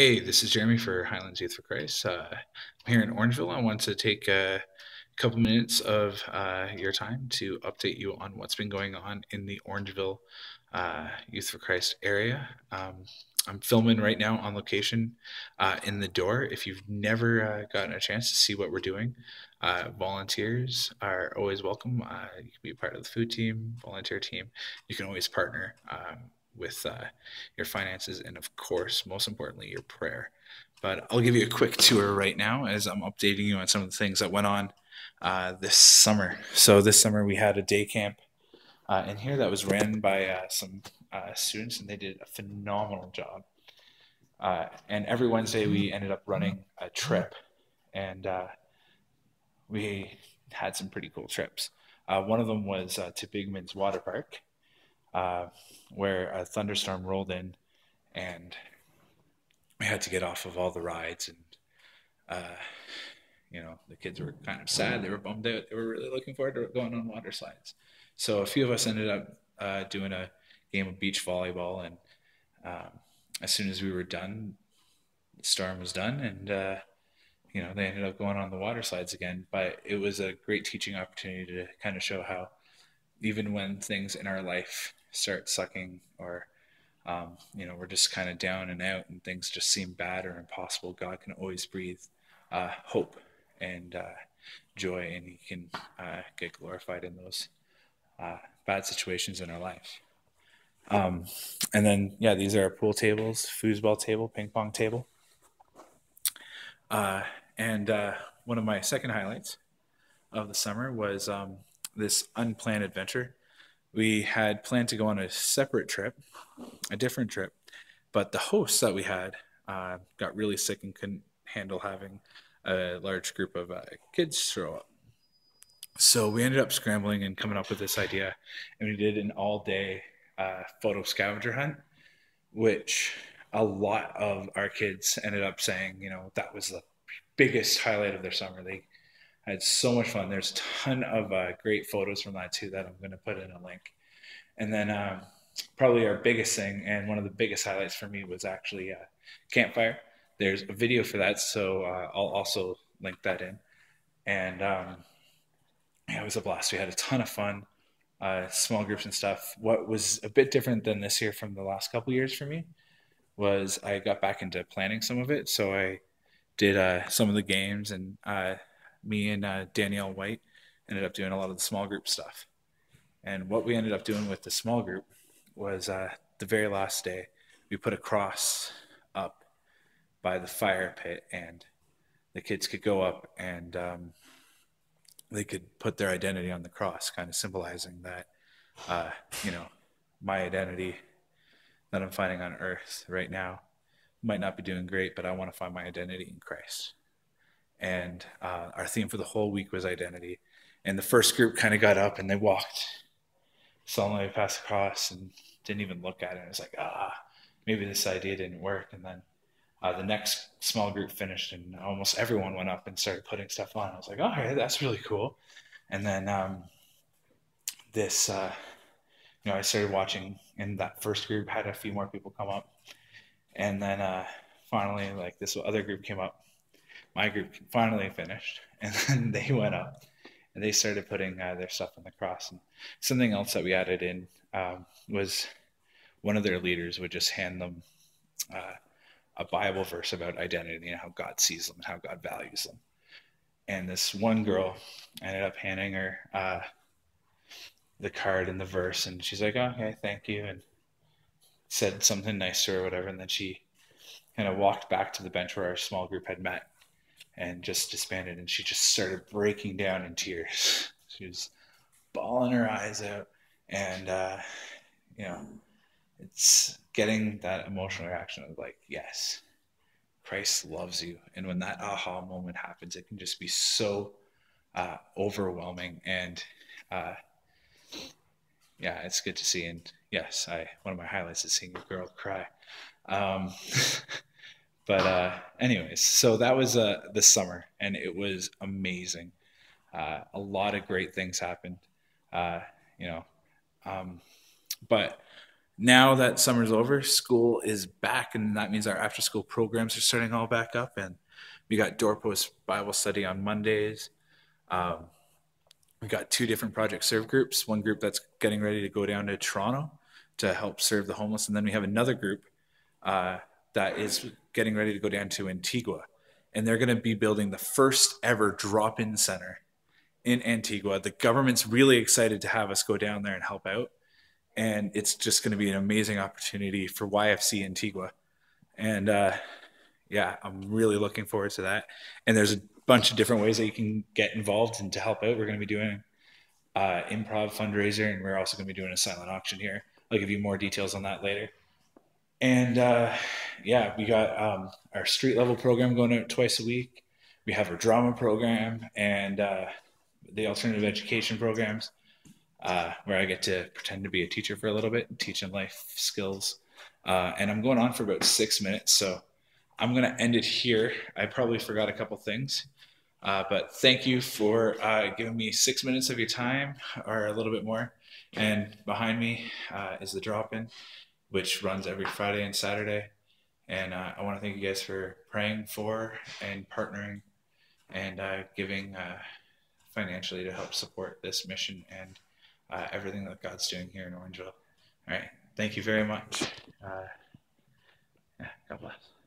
Hey, this is Jeremy for Highlands Youth for Christ. I'm here in Orangeville. I want to take a couple minutes of your time to update you on what's been going on in the Orangeville Youth for Christ area. I'm filming right now on location in the door. If you've never gotten a chance to see what we're doing, volunteers are always welcome. You can be a part of the food team, volunteer team. You can always partner with your finances, and of course, most importantly, your prayer. But I'll give you a quick tour right now as I'm updating you on some of the things that went on this summer. So this summer we had a day camp in here that was ran by some students, and they did a phenomenal job. And every Wednesday we ended up running a trip, and we had some pretty cool trips. One of them was to Bigman's Water Park, uh, where a thunderstorm rolled in, and we had to get off of all the rides. And uh, the kids were kind of sad. They were bummed out. They were really looking forward to going on water slides. So a few of us ended up doing a game of beach volleyball, and um, as soon as we were done, the storm was done, and they ended up going on the water slides again. But it was a great teaching opportunity to kind of show how even when things in our life start sucking, or we're just kind of down and out and things just seem bad or impossible, God can always breathe hope and joy, and He can get glorified in those bad situations in our life. And then, yeah, these are our pool tables, foosball table, ping pong table. And one of my second highlights of the summer was this unplanned adventure. We had planned to go on a separate trip, a different trip, but the hosts that we had got really sick and couldn't handle having a large group of kids show up. So we ended up scrambling and coming up with this idea, and we did an all-day photo scavenger hunt, which a lot of our kids ended up saying, that was the biggest highlight of their summer. They had so much fun. There's a ton of great photos from that too that I'm going to put in a link. And then probably our biggest thing, and one of the biggest highlights for me, was actually campfire. There's a video for that, so I'll also link that in. And yeah, it was a blast. We had a ton of fun, small groups and stuff. What was a bit different than this year from the last couple years for me was I got back into planning some of it. So I did some of the games, and me and Danielle White ended up doing a lot of the small group stuff. And what we ended up doing with the small group was the very last day, we put a cross up by the fire pit, and the kids could go up, and they could put their identity on the cross, kind of symbolizing that, uh, you know, my identity that I'm finding on earth right now might not be doing great, but I want to find my identity in Christ. And our theme for the whole week was identity. And the first group kind of got up and they walked solemnly past the cross and didn't even look at it. It was like, maybe this idea didn't work. And then the next small group finished, and almost everyone went up and started putting stuff on. I was like, all right, that's really cool. And then this, I started watching, and that first group had a few more people come up. And then finally, like, this other group came up. My group finally finished, and then they went up and they started putting their stuff on the cross. And something else that we added in was one of their leaders would just hand them a Bible verse about identity and how God sees them and how God values them. And this one girl ended up handing her the card and the verse, and she's like, oh, okay, thank you, and said something nice to her or whatever. And then she kind of walked back to the bench where our small group had met and just disbanded, and she just started breaking down in tears. She was bawling her eyes out, and it's getting that emotional reaction of like, yes, Christ loves you. And when that aha moment happens, it can just be so overwhelming. And yeah, it's good to see. And yes, one of my highlights is seeing a girl cry. Um, but anyways, so that was this summer, and it was amazing. A lot of great thuh, things happened, but Now that summer's over, school is back, and that means our after-school programs are starting all back up. And we got doorpost Bible study on Mondays. Um, we got two different project serve groups. One group that's getting ready to go down to Toronto to help serve the homeless, and then we have another group that is getting ready to go down to Antigua, and they're going to be building the first ever drop-in center in Antigua. The government's really excited to have us go down there and help out, and it's just going to be an amazing opportunity for YFC Antigua. And yeah, I'm really looking forward to that. And there's a bunch of different ways that you can get involved and to help out. We're going to be doing improv fundraiser, and we're also going to be doing a silent auction here. I'll give you more details on that later. And yeah, we got our street level program going out twice a week. We have our drama program and the alternative education programs, where I get to pretend to be a teacher for a little bit and teach them life skills. And I'm going on for about 6 minutes, so I'm going to end it here. I probably forgot a couple things, but thank you for giving me 6 minutes of your time, or a little bit more. And behind me is the drop-in, which runs every Friday and Saturday. And I want to thank you guys for praying for and partnering and giving financially to help support this mission and everything that God's doing here in Orangeville. All right. Thank you very much. Yeah, God bless.